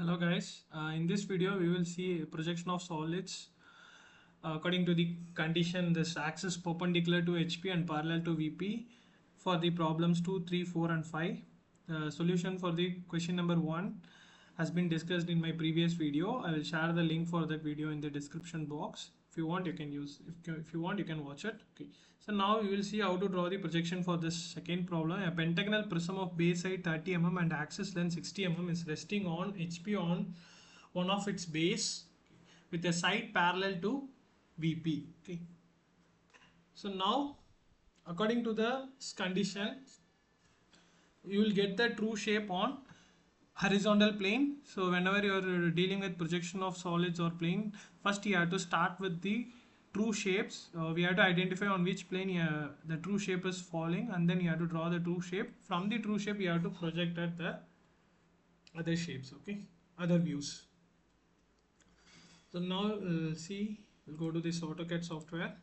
Hello guys, in this video we will see projection of solids according to the condition this axis perpendicular to HP and parallel to VP for the problems 2, 3, 4 and 5. Solution for the question number 1 has been discussed in my previous video. I will share the link for that video in the description box. If you want you can use, if you want you can watch it. Okay. So now we will see how to draw the projection for this second problem. A pentagonal prism of base height 30 mm and axis length 60 mm is resting on HP on one of its base with a side parallel to VP. Okay. So now according to the condition you will get the true shape on horizontal plane. So whenever you are dealing with projection of solids or plane, first you have to start with the true shapes. We have to identify on which plane the true shape is falling, and then you have to draw the true shape. From the true shape you have to project at the other shapes, okay, other views. So now see, we'll go to this AutoCAD software,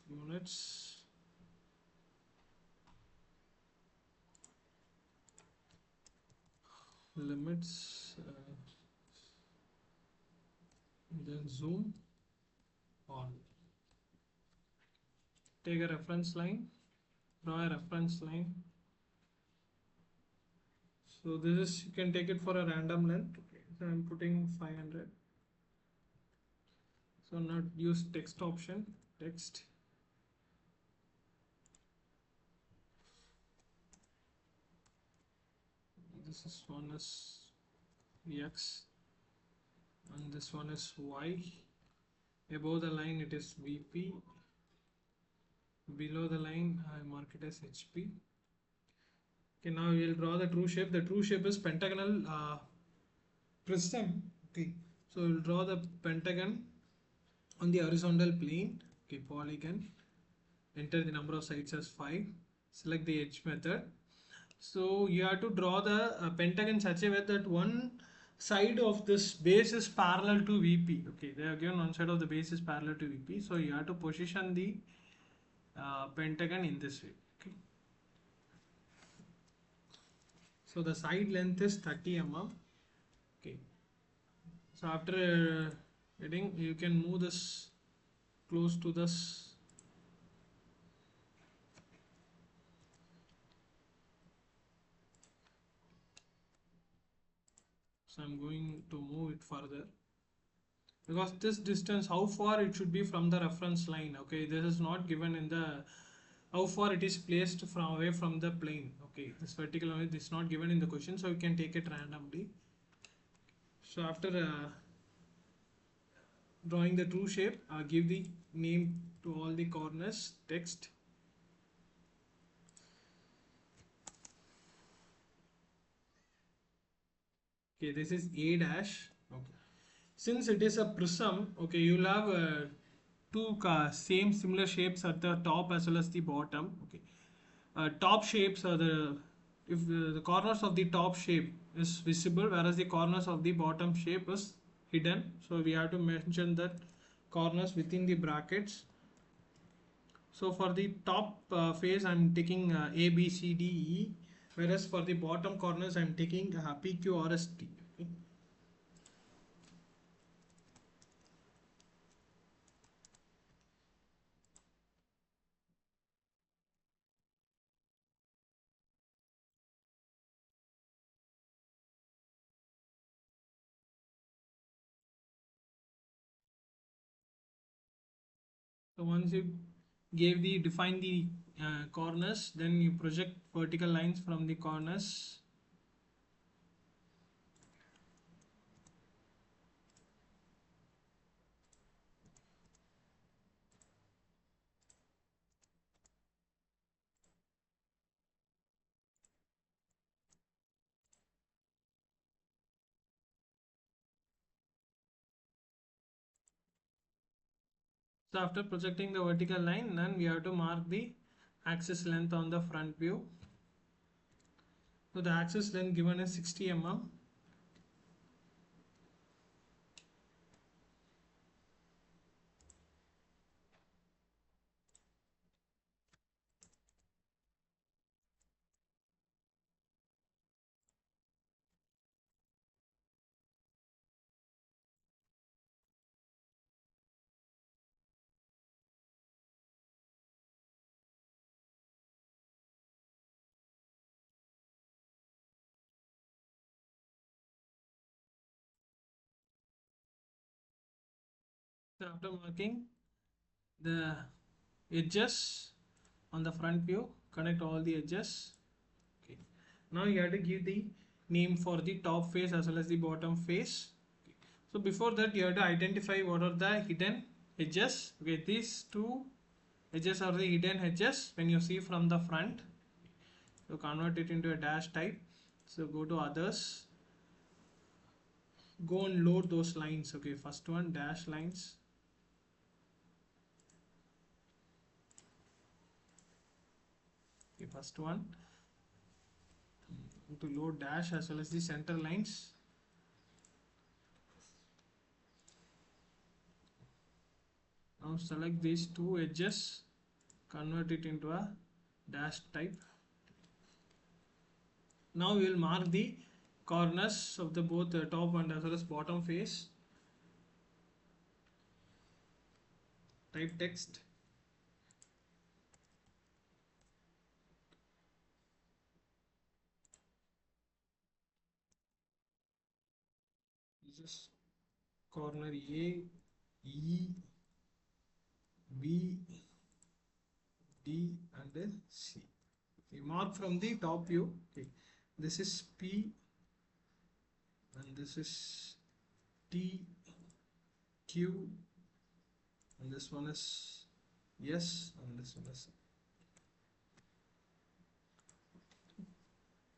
units, limits, then zoom on. Take a reference line, draw a reference line. So this is, you can take it for a random length. Okay, so I'm putting 500. So not use text option, text. This is one is X and this one is Y. Above the line it is VP. Below the line I mark it as HP. Okay, now we will draw the true shape. The true shape is pentagonal prism. Okay, so we'll draw the pentagon on the horizontal plane. Okay, polygon. Enter the number of sides as 5. Select the edge method. So you have to draw the pentagon such a way that one side of this base is parallel to VP. Okay, they are given one side of the base is parallel to VP. So you have to position the pentagon in this way. Okay. So the side length is 30 mm. Okay. So after getting, you can move this close to this. So I'm going to move it further because this distance, how far it should be from the reference line. Okay, this is not given in the how far it is placed from away from the plane. Okay, this vertical line is not given in the question, so you can take it randomly. So after drawing the true shape, give the name to all the corners, text. Okay, this is A dash. Okay, since it is a prism, okay, you'll have two same similar shapes at the top as well as the bottom. Okay, top shapes are if the corners of the top shape is visible, whereas the corners of the bottom shape is hidden. So we have to mention that corners within the brackets. So for the top face I'm taking A, B, C, D, E, whereas for the bottom corners I'm taking P, Q, R, S, T. Okay. So once you define the corners, then you project vertical lines from the corners. So after projecting the vertical line, then we have to mark the axis length on the front view. So the axis length given is 60 mm. So after marking the edges on the front view, connect all the edges. Okay. Now you have to give the name for the top face as well as the bottom face. Okay. So before that you have to identify what are the hidden edges. Okay, these two edges are the hidden edges when you see from the front. So convert it into a dash type. So go to others, go and load those lines. Okay, first one dash lines. Okay, first one to load dash as well as the center lines. Now select these two edges, convert it into a dash type. Now we will mark the corners of the both the top and as well as bottom face. Type text. This is corner A, E, B, D and then C. Okay, mark from the top view. Okay, this is P and this is T, Q and this one is S and this one is.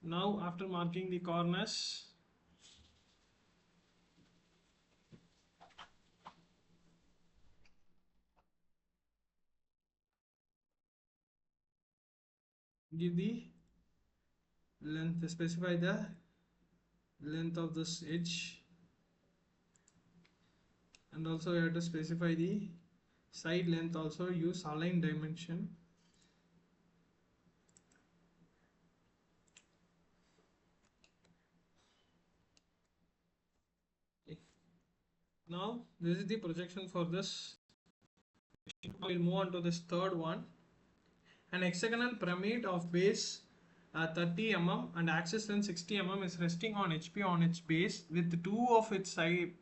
Now after marking the corners, give the length, specify the length of this edge, and also you have to specify the side length. Also use align dimension. Okay. Now this is the projection for this. Now we'll move on to this third one. An hexagonal pyramid of base 30 mm and axis length 60 mm is resting on HP on its base with two of its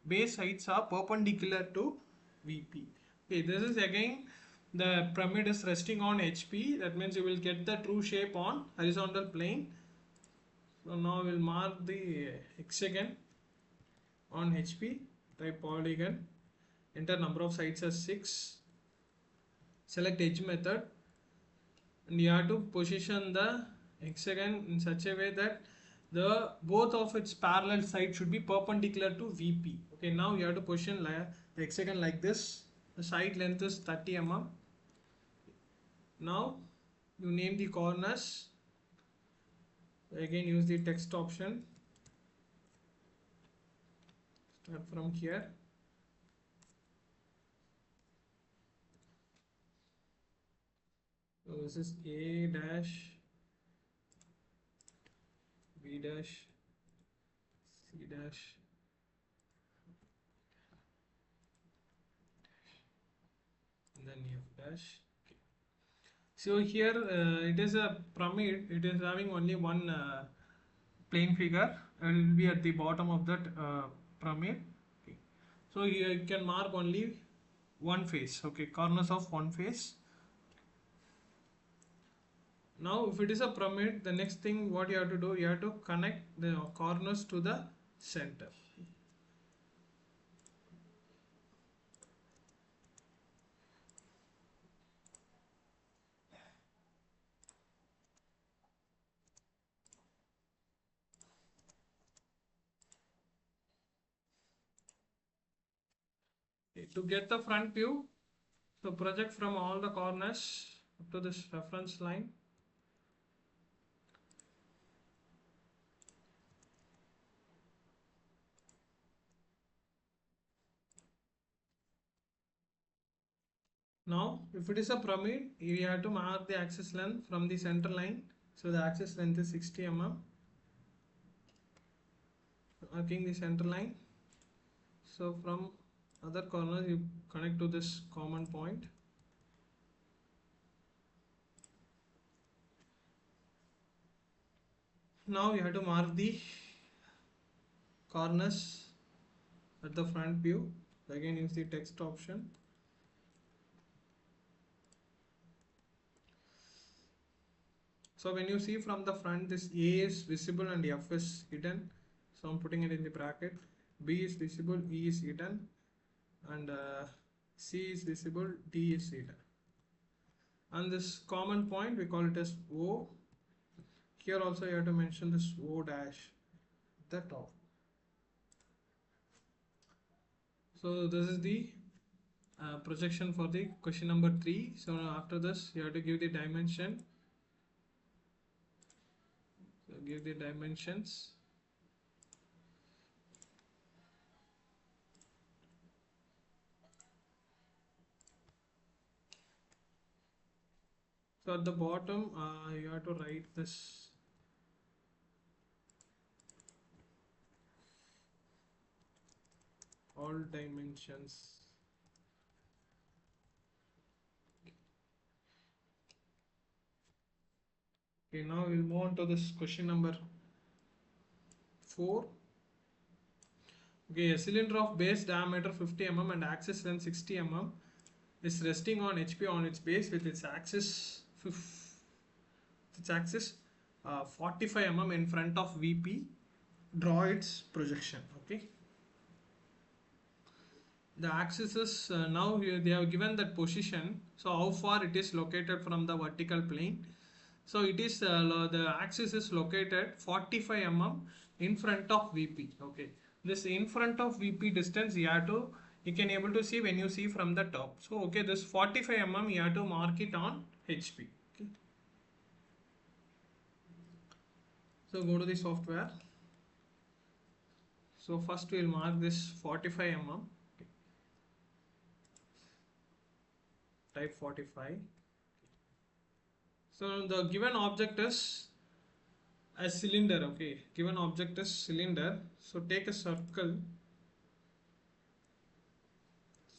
base sides are perpendicular to VP. Okay, this is again the pyramid is resting on HP. That means you will get the true shape on horizontal plane. So now we'll mark the hexagon on HP. Type polygon. Enter number of sides as 6. Select edge method. And you have to position the hexagon in such a way that the both of its parallel sides should be perpendicular to VP. Okay, now you have to position the hexagon like this. The side length is 30 mm. Now you name the corners. Again use the text option. Start from here. So this is A dash, B dash, C dash, and then F dash. Okay. So here it is a pyramid. It is having only one plane figure. It will be at the bottom of that pyramid. Okay. So you can mark only one face. Okay, corners of one face. Now if it is a pyramid, the next thing what you have to do, you have to connect the corners to the center. Okay, to get the front view, so project from all the corners up to this reference line. Now if it is a pyramid, you have to mark the axis length from the center line. So the axis length is 60 mm. Marking the center line. So from other corners you connect to this common point. Now you have to mark the corners at the front view. Again use the text option. So when you see from the front, this A is visible and F is hidden. So I'm putting it in the bracket. B is visible, E is hidden, and C is visible, D is hidden. And this common point we call it as O. Here also you have to mention this O dash at the top. So this is the projection for the question number 3. So after this you have to give the dimension. So give the dimensions. So at the bottom you have to write this all dimensions. Okay, now we'll move on to this question number 4. Okay, a cylinder of base diameter 50 mm and axis length 60 mm is resting on HP on its base with its axis 45 mm in front of VP. Draw its projection. Okay, the axis is now they have given that position. So how far it is located from the vertical plane? So it is the axis is located 45 mm in front of VP. Okay, this in front of VP distance you can able to see when you see from the top. So okay, this 45 mm you have to mark it on HP. Okay, so go to the software. So first we will mark this 45 mm. Okay. Type 45. So the given object is a cylinder. Okay, given object is cylinder. So take a circle.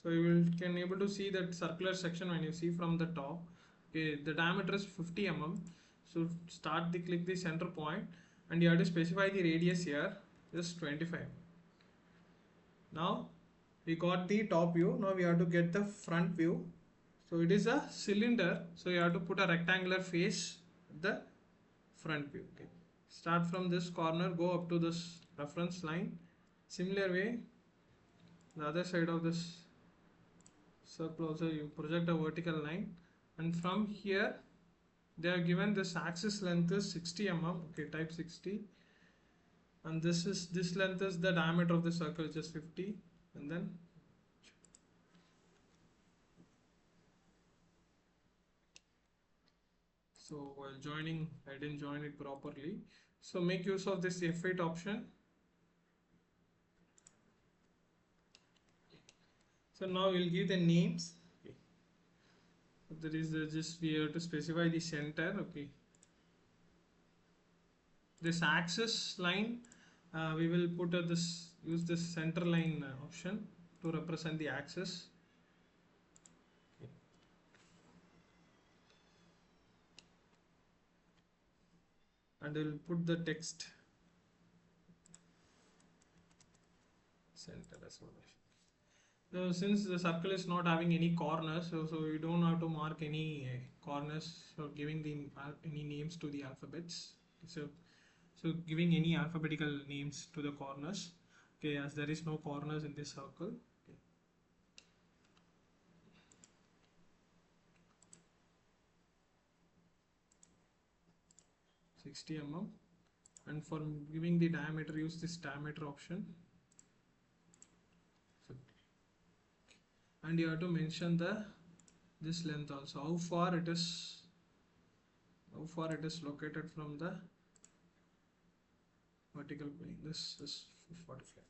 So you can able to see that circular section when you see from the top. Okay, the diameter is 50 mm. So click the center point, and you have to specify the radius here is 25. Now we got the top view. Now we have to get the front view. So it is a cylinder. So you have to put a rectangular face at the front view. Okay. Start from this corner, go up to this reference line. Similar way, the other side of this circle also you project a vertical line, and from here they are given this axis length is 60 mm. Okay, type 60, and this length is the diameter of the circle, just 50, and then so while joining I didn't join it properly, so make use of this F8 option. So now we'll give the names. Okay. So there is just we have to specify the center. Okay, this axis line we will put use this center line option to represent the axis. Okay. And we'll put the text center as well. So since the circle is not having any corners, so you don't have to mark any corners or giving any names to the alphabets. So giving any alphabetical names to the corners. Okay, as there is no corners in this circle. Okay. $60 mm, and for giving the diameter, use this diameter option. And you have to mention this length also, how far it is located from the vertical plane. This is 45.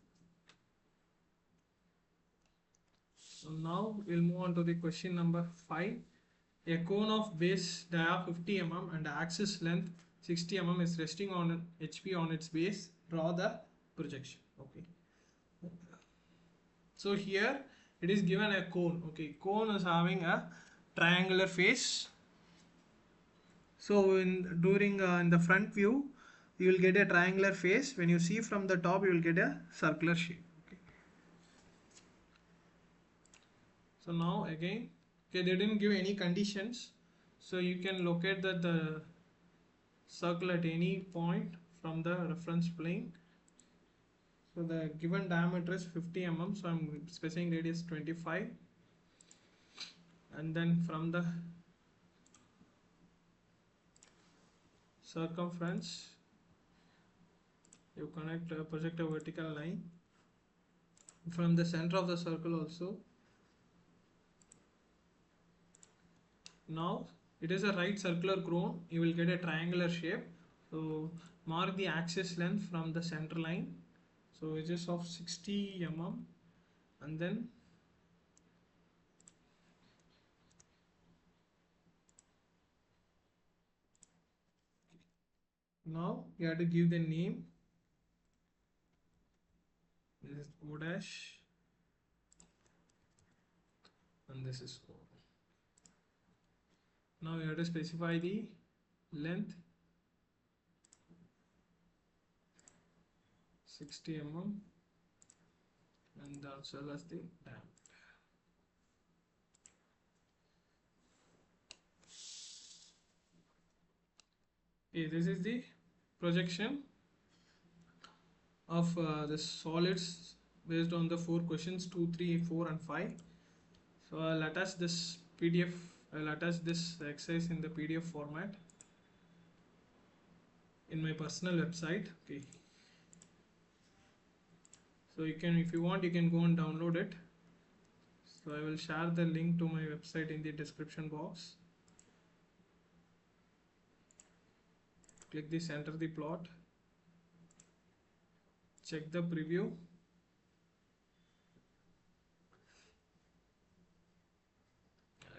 So now we'll move on to the question number 5. A cone of base dia 50 mm and axis length 60 mm is resting on HP on its base. Draw the projection. Okay, so here it is given a cone. Okay, cone is having a triangular face. So in the front view you will get a triangular face. When you see from the top you will get a circular shape. Okay. So now again, okay, they didn't give any conditions, so you can locate that circle at any point from the reference plane. So the given diameter is 50 mm, so I'm specifying radius 25, and then from the circumference you project a vertical line from the center of the circle also. Now it is a right circular cone, you will get a triangular shape. So mark the axis length from the center line, so it is of 60 mm, and then now you have to give the name. This is O dash and this is O. Now you have to specify the length 60 mm and as well as the diameter. Okay, this is the projection of the solids based on the 4 questions 2, 3, 4 and 5. So I'll attach this PDF, I'll attach this exercise in the PDF format in my personal website. Okay, so you can, if you want, you can go and download it. So I will share the link to my website in the description box. Click this, enter the plot, check the preview.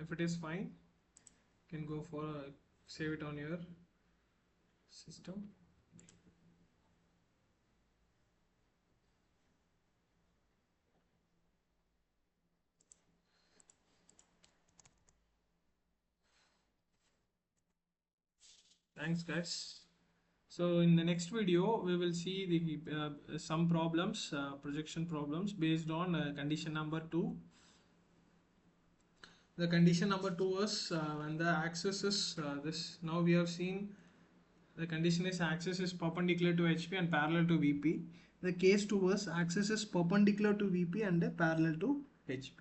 If it is fine, you can go for save it on your system. Thanks guys. So in the next video we will see the some problems, projection problems based on condition number 2. The condition number 2 was when the axis is this. Now we have seen the condition is axis is perpendicular to HP and parallel to VP. The case 2 was axis is perpendicular to VP and parallel to HP.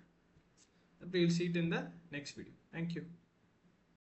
We will see it in the next video. Thank you.